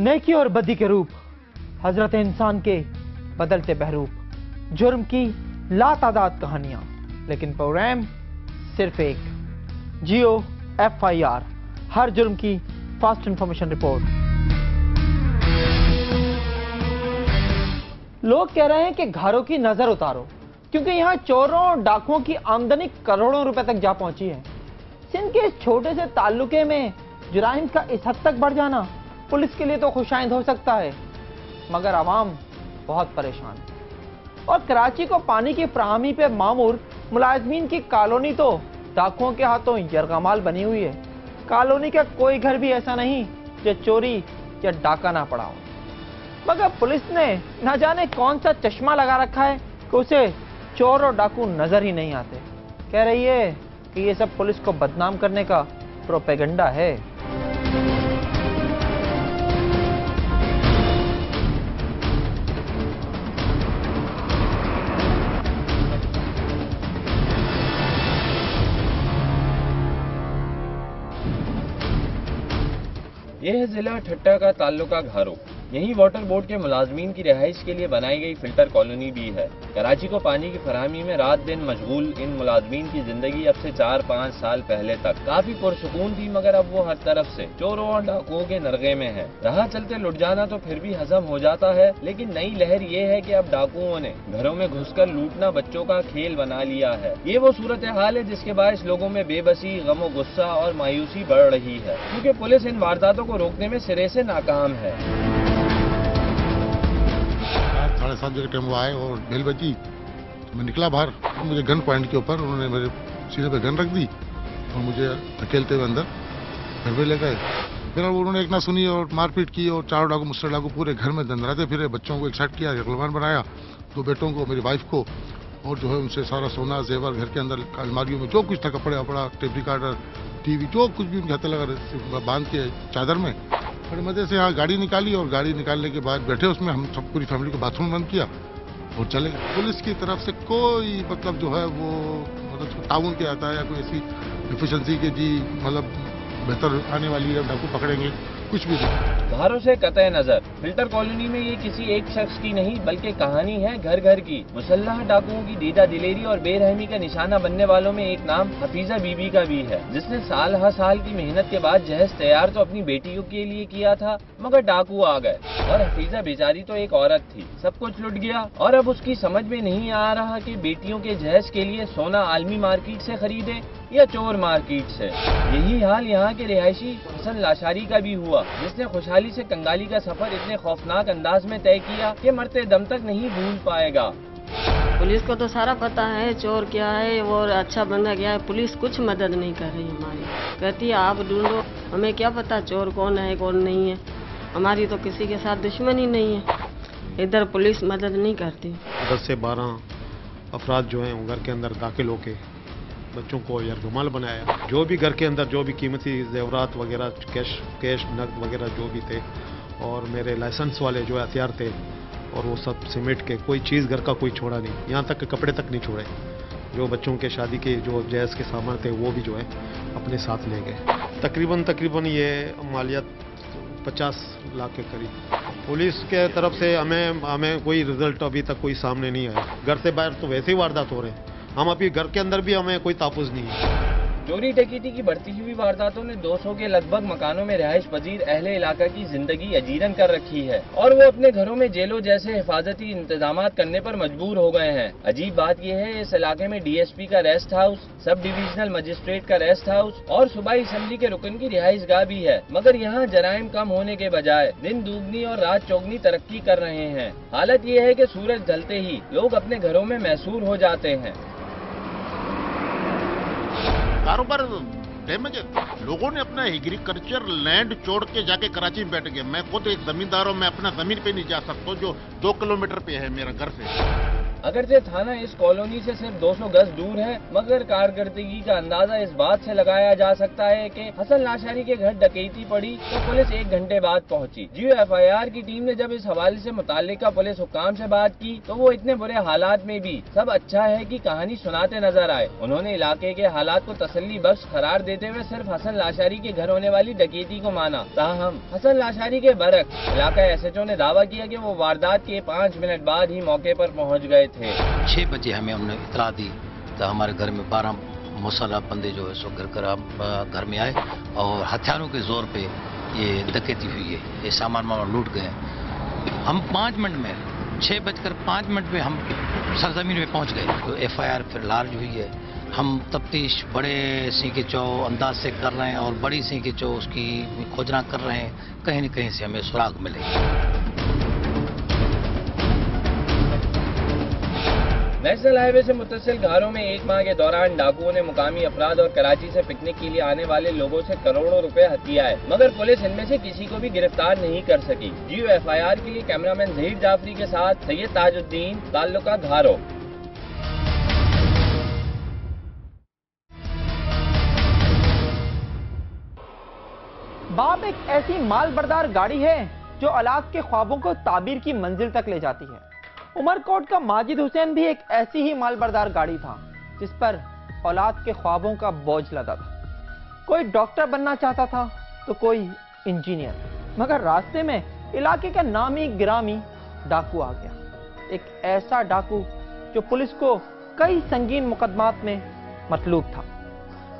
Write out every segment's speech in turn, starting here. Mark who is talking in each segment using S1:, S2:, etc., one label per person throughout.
S1: नेकी और बदी के रूप, हजरत इंसान के बदलते बहरूप, जुर्म की लातादाद कहानियां, लेकिन प्रोग्राम सिर्फ एक, जियो FIR, हर जुर्म की फास्ट इंफॉर्मेशन रिपोर्ट। लोग कह रहे हैं कि घरों की नजर उतारो, क्योंकि यहाँ चोरों और डाकुओं की आमदनी करोड़ों रुपए तक जा पहुंची है। सिंध के इस छोटे से ताल्लुके में जुराइम का इस हद तक बढ़ जाना पुलिस के लिए तो खुशाइंद हो सकता है, मगर आवाम बहुत परेशान है। और कराची को पानी की फराहमी पे मामूर मुलाजमीन की कॉलोनी तो डाकुओं के हाथों यरगमाल बनी हुई है। कॉलोनी का कोई घर भी ऐसा नहीं जो चोरी या डाका ना पड़ा हो, मगर पुलिस ने न जाने कौन सा चश्मा लगा रखा है कि उसे चोर और डाकू नजर ही नहीं आते। कह रही है कि ये सब पुलिस को बदनाम करने का प्रोपेगेंडा है।
S2: यह है जिला ठट्टा का ताल्लुका घारो। यही वाटर बोर्ड के मुलाजमीन की रिहाइश के लिए बनाई गई फिल्टर कॉलोनी भी है। कराची को पानी की फराहमी में रात दिन मशगूल इन मुलाजमीन की जिंदगी अब से 4-5 साल पहले तक काफी पुरसुकून थी, मगर अब वो हर तरफ से चोरों और डाकुओं के नरगे में है। राह चलते लुट जाना तो फिर भी हजम हो जाता है, लेकिन नई लहर ये है कि अब डाकुओं ने घरों में घुसकर लूटना बच्चों का खेल बना लिया है। ये वो सूरत हाल है जिसके बायस लोगों में बेबसी, गमो गुस्सा और मायूसी बढ़ रही है, क्योंकि पुलिस इन वारदातों को रोकने में सिरे से नाकाम है।
S3: 7:30 बजे टाइम वो आए और बेल बजी, तो मैं निकला बाहर। मुझे गन पॉइंट के ऊपर उन्होंने मेरे सीने पे गन रख दी और मुझे धकेलते हुए अंदर घर में ले गए। फिर उन्होंने एक ना सुनी और मारपीट की और चारों डाकू मुस्टर डाकू पूरे घर में दंदराते फिरे। बच्चों को एक साइड किया, यकलमान बनाया, 2 बेटों को, मेरी वाइफ को, और जो है उनसे सारा सोना जेवर घर के अंदर अलमारियों में जो कुछ था, कपड़े वपड़ा, टेप रिकॉर्डर, टीवी, जो कुछ भी उनके हाथ लगा बांध के चादर में बड़े मजे से यहाँ गाड़ी निकाली। और गाड़ी निकालने के बाद बैठे उसमें, हम सब पूरी फैमिली को बाथरूम बंद किया और चले गए। पुलिस की तरफ से कोई मतलब जो है वो मतलब ताउन के आता है या कोई ऐसी एफिशिएंसी के जी मतलब बेहतर आने वाली है, डाकू पकड़ेंगे, कुछ भी नहीं।
S2: घरों से कतई नजर फिल्टर कॉलोनी में ये किसी एक शख्स की नहीं बल्कि कहानी है घर घर की। मुसल्लह डाकुओं की दीदा दिलेरी और बेरहमी का निशाना बनने वालों में एक नाम हफीजा बीबी का भी है, जिसने साल हर साल की मेहनत के बाद जहेज तैयार तो अपनी बेटियों के लिए किया था, मगर डाकू आ गए और हफीजा बेचारी तो एक औरत थी, सब कुछ लुट गया। और अब उसकी समझ में नहीं आ रहा कि बेटियों के जहेज के लिए सोना आलमी मार्केट से खरीदे या चोर मार्केट से। यही हाल यहाँ के रिहायशी हसन लाशारी का भी हुआ, जिसने खुशहाली से कंगाली का सफर इतने खौफनाक अंदाज में तय किया कि मरते दम तक नहीं भूल पाएगा।
S4: पुलिस को तो सारा पता है चोर क्या है और अच्छा बंदा क्या है, पुलिस कुछ मदद नहीं कर रही हमारी। कहती है आप ढूंढो, हमें क्या पता चोर कौन है कौन नहीं है, हमारी तो किसी के साथ दुश्मनी नहीं है। इधर पुलिस मदद नहीं करती।
S5: 10 से 12 अफराद जो हैं घर के अंदर दाखिल होके बच्चों को यरगमाल बनाया। जो भी घर के अंदर जो भी कीमती जेवरात वगैरह, कैश नकद वगैरह जो भी थे, और मेरे लाइसेंस वाले जो हथियार थे, और वो सब सिमेट के, कोई चीज़ घर का कोई छोड़ा नहीं, यहाँ तक कि कपड़े तक नहीं छोड़े। जो बच्चों के शादी के जो जहेज के सामान थे वो भी जो है अपने साथ ले गए। तकरीबन ये मालियत 50 लाख के करीब। पुलिस के तरफ से हमें कोई रिजल्ट अभी तक कोई सामने नहीं आया। घर से बाहर तो वैसे ही वारदात हो रहे हैं, हम अभी घर के अंदर भी हमें कोई तापुज नहीं है।
S2: चोरी डकैती की बढ़ती हुई वारदातों ने 200 के लगभग मकानों में रिहाइश पजीर अहले इलाका की जिंदगी अजीरन कर रखी है, और वो अपने घरों में जेलों जैसे हिफाजती इंतजाम करने पर मजबूर हो गए हैं। अजीब बात यह है, इस इलाके में DSP का rest house, sub divisional magistrate का रेस्ट हाउस और सूबाई असेंबली के रुकन की रिहाइश गाह भी है, मगर यहाँ जराइम कम होने के बजाय दिन दुगनी और रात चौगनी तरक्की कर रहे हैं। हालत ये है कि सूरज ढलते ही लोग अपने घरों में मैसूर हो जाते हैं।
S3: कारोबार डैमेज है। लोगों ने अपना एग्रीकल्चर लैंड छोड़ के जाके कराची में बैठ गए। मैं खुद एक जमींदार हूँ, मैं अपना जमीन पे नहीं जा सकता जो 2 किलोमीटर पे है मेरा घर से।
S2: अगरचे थाना इस कॉलोनी से सिर्फ 200 गज दूर है, मगर कारकर्दगी का अंदाजा इस बात से लगाया जा सकता है कि हसन लाशारी के घर डकैती पड़ी तो पुलिस 1 घंटे बाद पहुंची। GFIR की टीम ने जब इस हवाले से मुताल्लिका पुलिस हुक्काम से बात की तो वो इतने बुरे हालात में भी सब अच्छा है की कहानी सुनाते नजर आए। उन्होंने इलाके के हालात को तसल्ली बख्श करार देते हुए सिर्फ हसन लाशारी के घर होने वाली डकैती को माना। ताहम हसन लाशारी के बरक्स इलाका SHO ने दावा किया कि वो वारदात के 5 मिनट बाद ही मौके पर पहुंच गए थे।
S6: 6 बजे हमें हमने इतला दी तो हमारे घर में 12 मुसल्लह बंदे जो है सो घर में आए और हथियारों के जोर पे ये डकैती हुई है, ये सामान लूट गए। हम 5 मिनट में 6:05 में हम सरजमीन में पहुंच गए। तो FIR फिर लार्ज हुई है। हम तफ्तीश बड़े सिंह के चौ अंदाज से कर रहे हैं और बड़ी सिंह के चौ उसकी खोजना कर रहे हैं, कहीं न कहीं से हमें सुराग मिले।
S2: नेशनल हाईवे से मुत्तसिल घरों में 1 माह के दौरान डाकुओं ने मुकामी अफराद और कराची से पिकनिक के लिए आने वाले लोगों से करोड़ों रुपए हथिया है, मगर पुलिस इनमें से किसी को भी गिरफ्तार नहीं कर सकी। GFIR के लिए कैमरामैन जहीर जाफरी के साथ सैयद ताजुद्दीन, ताल्लुका घारो।
S1: बाप एक ऐसी माल बरदार गाड़ी है जो औलाद के ख्वाबों को ताबीर की मंजिल तक ले जाती है। उमरकोट का माजिद हुसैन भी एक ऐसी ही माल बरदार गाड़ी था जिस पर औलाद के ख्वाबों का बोझ लदा था। कोई डॉक्टर बनना चाहता था तो कोई इंजीनियर, मगर रास्ते में इलाके का नामी गिरामी डाकू आ गया। एक ऐसा डाकू जो पुलिस को कई संगीन मुकदमात में मतलूब था,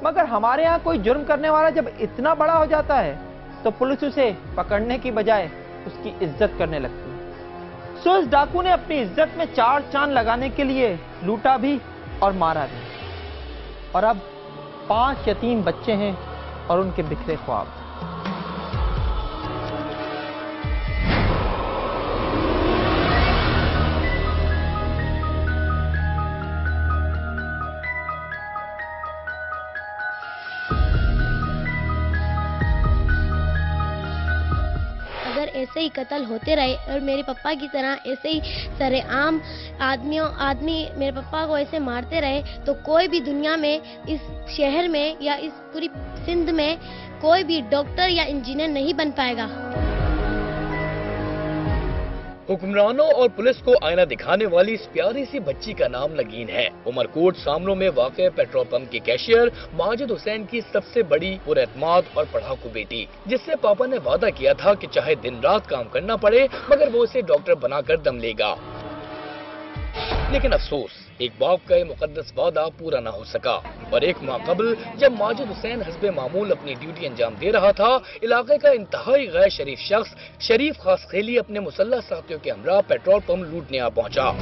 S1: मगर हमारे यहाँ कोई जुर्म करने वाला जब इतना बड़ा हो जाता है तो पुलिस उसे पकड़ने की बजाय उसकी इज्जत करने लगती है। सो इस डाकू ने अपनी इज्जत में 4 चांद लगाने के लिए लूटा भी और मारा भी, और अब 5 यतीम बच्चे हैं और उनके बिखरे ख्वाब।
S7: ऐसे ही कत्ल होते रहे और मेरे पापा की तरह ऐसे ही सरेआम आदमी मेरे पापा को ऐसे मारते रहे तो कोई भी दुनिया में, इस शहर में या इस पूरी सिंध में कोई भी डॉक्टर या इंजीनियर नहीं बन पाएगा।
S8: हुक्मरानों और पुलिस को आईना दिखाने वाली इस प्यारी सी बच्ची का नाम लगीन है। उमरकोट सामनो में वाक़ पेट्रोल पंप के कैशियर माजिद हुसैन की सबसे बड़ी पुरएतमाद और पढ़ाकू बेटी, जिससे पापा ने वादा किया था कि चाहे दिन रात काम करना पड़े मगर वो उसे डॉक्टर बनाकर दम लेगा। लेकिन अफसोस, एक बाप का ये मुकद्दस वादा पूरा न हो सका और 1 माह कबल जब माजिद हुसैन हस्बे मामूल अपनी ड्यूटी अंजाम दे रहा था, इलाके का इंतहाई गैर शरीफ शख्स शरीफ खासखेली अपने मुसल्लह साथियों के हमरा पेट्रोल पंप लूटने आ पहुंचा।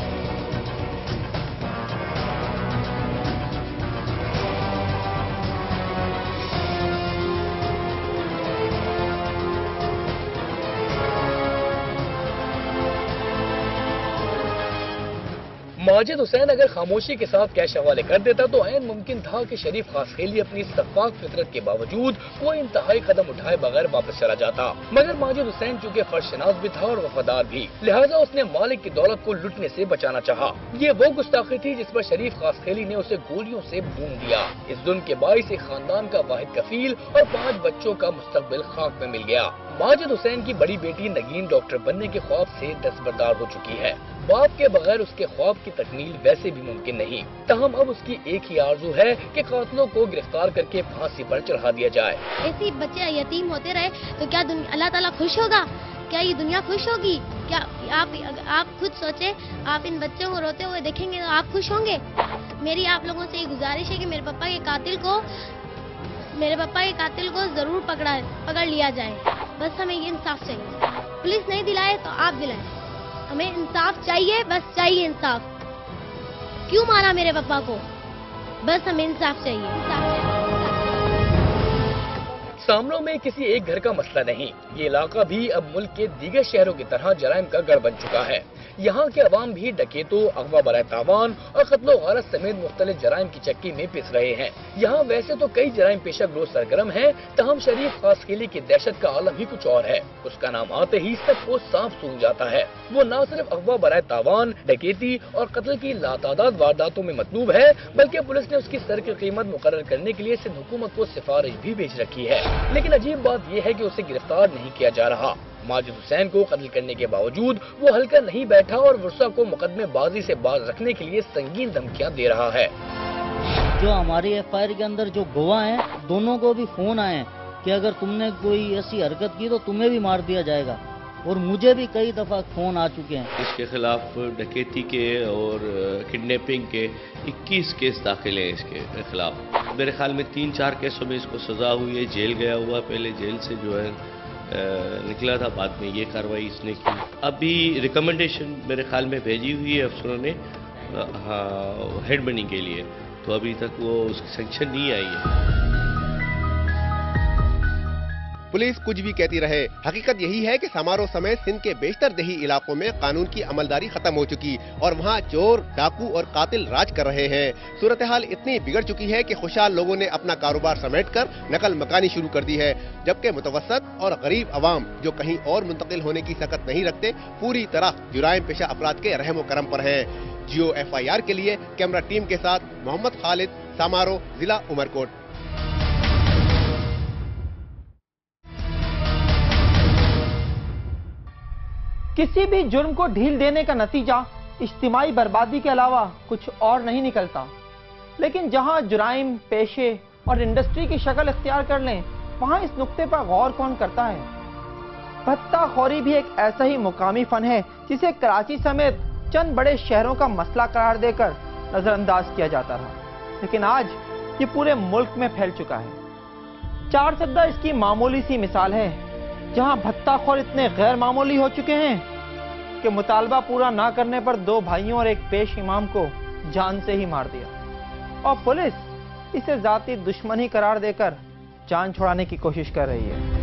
S8: माजिद हुसैन अगर खामोशी के साथ कैश हवाले कर देता तो ऐन मुमकिन था कि शरीफ खासखेली अपनी सफाक फितरत के बावजूद कोई इंतहाई कदम उठाए बगैर वापस चला जाता, मगर माजिद हुसैन चूँकि फर्शनाज भी था और वफादार भी, लिहाजा उसने मालिक की दौलत को लुटने से बचाना चाहा। ये वो गुस्ताखी थी जिस पर शरीफ खासखेली ने उसे गोलियों से भून दिया। इस जुल्म के बाइस एक खानदान का वाहिद कफील और 5 बच्चों का मुस्तकबिल खाक में मिल गया। माजिद हुसैन की बड़ी बेटी नगीन डॉक्टर बनने के ख्वाब से दस्तबरदार हो चुकी है। बाप के बगैर उसके ख्वाब की तकमील वैसे भी मुमकिन नहीं। तहम अब उसकी एक ही आरज़ू है कि कातिलों को गिरफ्तार करके फांसी पर चढ़ा दिया जाए।
S7: ऐसे बच्चे यतीम होते रहे तो क्या अल्लाह ताला खुश होगा? क्या ये दुनिया खुश होगी? क्या आप खुद सोचे, आप इन बच्चों को रोते हुए देखेंगे तो आप खुश होंगे? मेरी आप लोगों से ये गुजारिश है कि मेरे पापा के कातिल को जरूर पकड़ लिया जाए। बस हमें ये इंसाफ चाहिए। पुलिस नहीं दिलाए तो आप दिलाएं, हमें इंसाफ चाहिए, बस चाहिए इंसाफ। क्यों मारा मेरे पापा को? बस हमें इंसाफ चाहिए।
S8: तामलो में किसी एक घर का मसला नहीं, ये इलाका भी अब मुल्क के दीगर शहरों की तरह जराइम का गढ़ बन चुका है। यहाँ के अवाम भी डकैतों, अगवा बराए तावान और कत्लो गारत समेत मुख्तलिफ जराइम की चक्की में पिस रहे हैं। यहाँ वैसे तो कई जराइम पेशा गिरोह सरगर्म है, तहम शरीफ खासखेली की दहशत का आलम ही कुछ और है। उसका नाम आते ही सबको साफ सूझ जाता है। वो न सिर्फ अगवा बराए तावान, डकैती और कत्ल की लातादाद वारदातों में मतलूब है, बल्कि पुलिस ने उसकी सर की कीमत मुकर्रर करने के लिए सिंध हुकूमत को सिफारिश भी भेज रखी है। लेकिन अजीब बात यह है कि उसे गिरफ्तार नहीं किया जा रहा। माजिद हुसैन को कत्ल करने के बावजूद वो हल्का नहीं बैठा और वर्षा को मुकदमे बाजी से बाज रखने के लिए संगीन धमकियां दे रहा है।
S9: जो हमारी एफआईआर के अंदर जो गवाह हैं, दोनों को भी फोन आए कि अगर तुमने कोई ऐसी हरकत की तो तुम्हें भी मार दिया जाएगा, और मुझे भी कई दफा फोन आ चुके हैं।
S10: इसके खिलाफ डकैती के और किडनैपिंग के 21 केस दाखिल हैं इसके खिलाफ। मेरे ख्याल में 3-4 केसों में इसको सजा हुई है, जेल गया हुआ, पहले जेल से जो है निकला था, बाद में ये कार्रवाई इसने की। अभी रिकमेंडेशन मेरे ख्याल में भेजी हुई है अफसरों ने हेड बनी के लिए, तो अभी तक वो उसकी सैंक्शन नहीं आई है।
S11: पुलिस कुछ भी कहती रहे, हकीकत यही है कि समारोह समेत सिंध के बेशतर देही इलाकों में कानून की अमलदारी खत्म हो चुकी और वहां चोर, डाकू और कातिल राज कर रहे हैं। सूरत हाल इतनी बिगड़ चुकी है कि खुशहाल लोगों ने अपना कारोबार समेटकर नकल मकानी शुरू कर दी है, जबकि मुतवसत और गरीब अवाम जो कहीं और मुंतकिल होने की सकत नहीं रखते, पूरी तरह जुराइम पेशा अपराध के रहमो करम पर हैं। जियो FIR के लिए कैमरा टीम के साथ मोहम्मद खालिद, समारोह, जिला उमरकोट।
S1: किसी भी जुर्म को ढील देने का नतीजा इज्तिमाई बर्बादी के अलावा कुछ और नहीं निकलता। लेकिन जहां जुराइम पेशे और इंडस्ट्री की शक्ल इख्तियार कर लें, वहां इस नुक्ते पर गौर कौन करता है? भत्ताखोरी भी एक ऐसा ही मुकामी फन है जिसे कराची समेत चंद बड़े शहरों का मसला करार देकर नजरअंदाज किया जाता रहा, लेकिन आज ये पूरे मुल्क में फैल चुका है। चारसद्दा इसकी मामूली सी मिसाल है, जहां भत्ताखोर इतने गैर मामूली हो चुके हैं कि मुतालबा पूरा ना करने पर 2 भाइयों और एक पेश इमाम को जान से ही मार दिया, और पुलिस इसे जाती दुश्मनी करार देकर जान छुड़ाने की कोशिश कर रही है।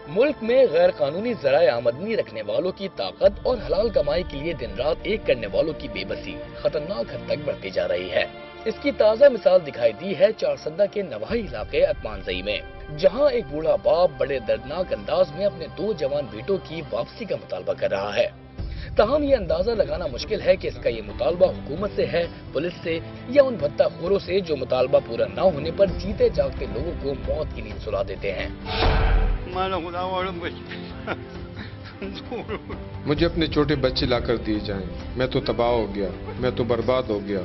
S8: मुल्क में गैर कानूनी जराए आमदनी रखने वालों की ताकत और हलाल कमाई के लिए दिन रात एक करने वालों की बेबसी खतरनाक हद तक बढ़ती जा रही है। इसकी ताज़ा मिसाल दिखाई दी है चारसद्दा के नवाही इलाके अतमानजई में, जहां एक बूढ़ा बाप बड़े दर्दनाक अंदाज में अपने 2 जवान बेटों की वापसी का मुतालबा कर रहा है। ताहम ये अंदाजा लगाना मुश्किल है कि इसका ये मुतालबा हुकूमत से है, पुलिस से, या उन भत्ताखोरों से जो मुतालबा पूरा न होने पर जीते जागते लोगों को मौत की नींद सुला देते हैं।
S12: मुझे अपने छोटे बच्चे लाकर दिए जाएं, मैं तो तबाह हो गया, मैं तो बर्बाद हो गया।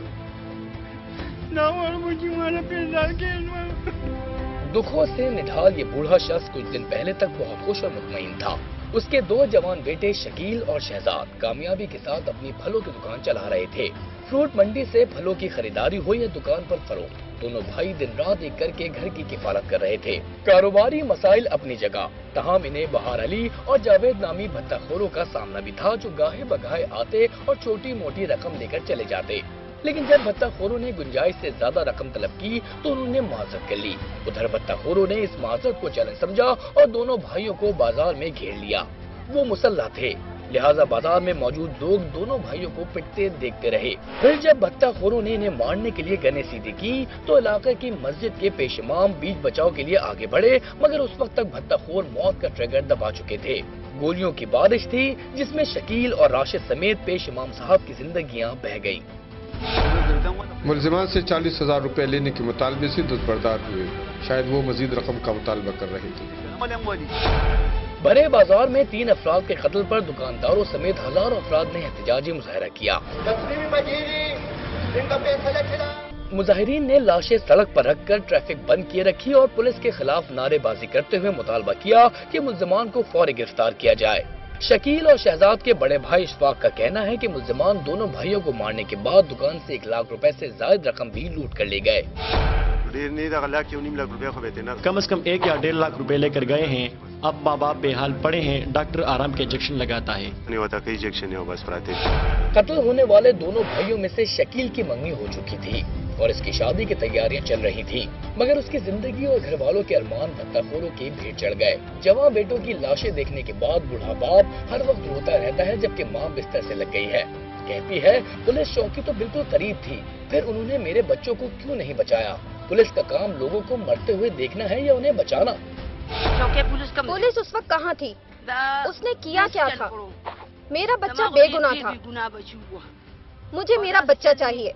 S8: दुखों से निढाल ये बूढ़ा शख्स कुछ दिन पहले तक बहुत खुश और मुतमईन था। उसके 2 जवान बेटे शकील और शहजाद कामयाबी के साथ अपनी फलों की दुकान चला रहे थे। फ्रूट मंडी से फलों की खरीदारी हो या दुकान पर फरोख्त, दोनों भाई दिन रात एक करके घर की किफालत कर रहे थे। कारोबारी मसाइल अपनी जगह, तमाम इन्हें बहार अली और जावेद नामी भत्ताखोरों का सामना भी था, जो गाहे बगाहे आते और छोटी मोटी रकम लेकर चले जाते। लेकिन जब भत्ताखोरों ने गुंजाइश से ज्यादा रकम तलब की तो उन्होंने माजरत कर ली। उधर भत्ताखोरों ने इस माजरत को चैलेंज समझा और दोनों भाइयों को बाजार में घेर लिया। वो मुसल्लह थे, लिहाजा बाजार में मौजूद लोग दोनों भाइयों को पिटते देखते रहे। फिर जब भत्ताखोरों ने इन्हें मारने के लिए गनें सीधी की तो इलाके की मस्जिद के पेश इमाम बीच बचाव के लिए आगे बढ़े, मगर उस वक्त तक भत्ताखोर मौत का ट्रिगर दबा चुके थे। गोलियों की बारिश थी जिसमें शकील और राशिद समेत पेश इमाम साहब की जिंदगियां बह गयी।
S12: मुलजिमान से 40,000 रुपए लेने के मुतालबे से दस्तबरदार हुए, शायद वो मजीद रकम का मुतालबा कर रहे थे।
S8: भरे बाजार में 3 अफराद के कत्ल पर दुकानदारों समेत हजारों अफराद ने एहतजाजी मुजाहरा किया। मुजाहिरीन ने लाशें सड़क पर रखकर ट्रैफिक बंद किए रखी और पुलिस के खिलाफ नारेबाजी करते हुए मुतालबा किया कि मुल्जिमान को फौरी गिरफ्तार किया जाए। शकील और शहजाद के बड़े भाई इशफाक का कहना है कि मुल्जिमान दोनों भाइयों को मारने के बाद दुकान से 1 लाख रुपए से ज्यादा रकम भी लूट कर ले गए।
S13: कम से कम 1 या 1.5 लाख रुपए लेकर गए हैं। अब माँ बाप बेहाल पड़े हैं। डॉक्टर आराम के इंजेक्शन लगाता है।
S14: नहीं होता, कई इंजेक्शन है बस पड़ाते।
S8: कत्ल होने वाले दोनों भाइयों में से शकील की मंगनी हो चुकी थी और इसकी शादी की तैयारियां चल रही थी, मगर उसकी जिंदगी और घर वालों के अरमान भत्ताखोरों की भीड़ चढ़ गए। जवां बेटों की लाशें देखने के बाद बूढ़ा बाप हर वक्त रोता रहता है, जबकि माँ बिस्तर से लग गई है। कहती है पुलिस चौकी तो बिल्कुल करीब थी, फिर उन्होंने मेरे बच्चों को क्यों नहीं बचाया। पुलिस का काम लोगों को मरते हुए देखना है या उन्हें बचाना।
S15: पुलिस उस वक्त कहाँ थी? उसने किया क्या था? मेरा बच्चा बेगुनाह था। मुझे मेरा बच्चा चाहिए।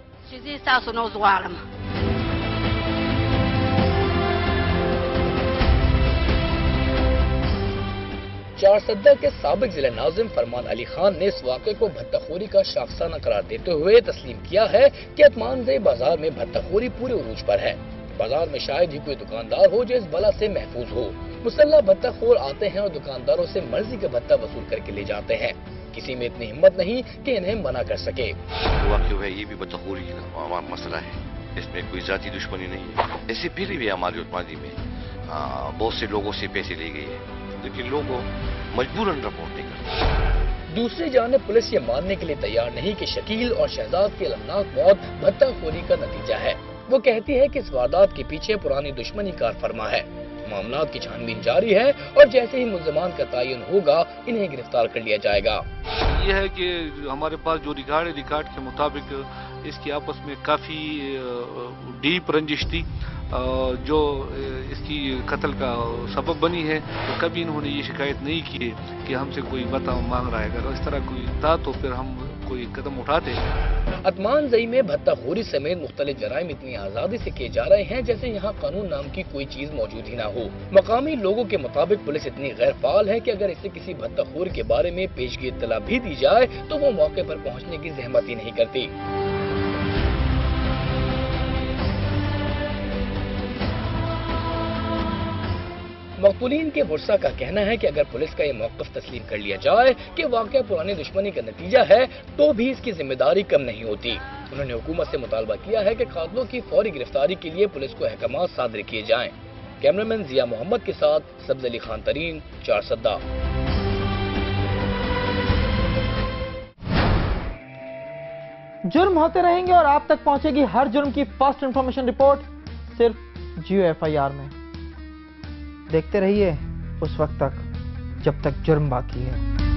S8: चारसद्दा के साबिक जिला नाजिम फरमान अली खान ने इस वाक़े को भत्ताखोरी का शाखसाना करार देते हुए तस्लीम किया है कि अतमानज़ई बाजार में भत्ताखोरी पूरे उरूज पर है। बाजार में शायद ही कोई दुकानदार हो जो इस बला से महफूज हो। मुसल्लह भत्ताखोर आते हैं और दुकानदारों से मर्जी का भत्ता वसूल करके ले जाते हैं। किसी में इतनी हिम्मत नहीं कि इन्हें मना कर सके।
S10: वाक़या है, ये भी भत्ताखोरी का मसला है, इसमें कोई जाती दुश्मनी नहीं है। ऐसे फिर भी हमारी उत्पादी में बहुत से लोगों से पैसे ले गए हैं, लेकिन लोग मजबूरन रिपोर्ट नहीं करते।
S8: दूसरी जानिब पुलिस ये मानने के लिए तैयार नहीं कि शकील और शहजाद की अलमनाक मौत भत्ताखोरी का नतीजा है। वो कहती है कि इस वारदात के पीछे पुरानी दुश्मनी कार फरमा है। मामला की छानबीन जारी है और जैसे ही मुल्जिमान का तयन होगा इन्हें गिरफ्तार कर लिया जाएगा।
S16: ये है कि हमारे पास जो रिकॉर्ड के मुताबिक इसकी आपस में काफी डीप रंजिश थी, जो इसकी कत्ल का सबब बनी है। तो कभी इन्होंने ये शिकायत नहीं की कि हमसे कोई बता मांग रहा है। अगर इस तरह कोई था तो फिर हम कोई कदम उठाते।
S8: अतमानज़ई में भत्ताखोरी समेत मुख्तलिफ जराइम इतनी आजादी से किए जा रहे हैं जैसे यहाँ कानून नाम की कोई चीज मौजूद ही ना हो। मकामी लोगों के मुताबिक पुलिस इतनी गैर फाल है कि अगर इसे किसी भत्ताखोर के बारे में पेशगी इत्तला भी दी जाए तो वो मौके पर पहुँचने की जहमत ही नहीं करती। मकतूलीन के वर्सा का कहना है कि अगर पुलिस का ये मौक़िफ़ तस्लीम कर लिया जाए कि वाक़या पुरानी दुश्मनी का नतीजा है तो भी इसकी जिम्मेदारी कम नहीं होती। उन्होंने हुकूमत से मुतालबा किया है कि कातिलों की फौरी गिरफ्तारी के लिए पुलिस को अहकामात सादर किए जाएं। कैमरामैन जिया मोहम्मद के साथ सब्ज़ अली खान तरीन, चारसद्दा।
S1: जुर्म होते रहेंगे और आप तक पहुंचेगी हर जुर्म की फर्स्ट इंफॉर्मेशन रिपोर्ट सिर्फ जियो FIR में। देखते रहिए उस वक्त तक जब तक जुर्म बाकी है।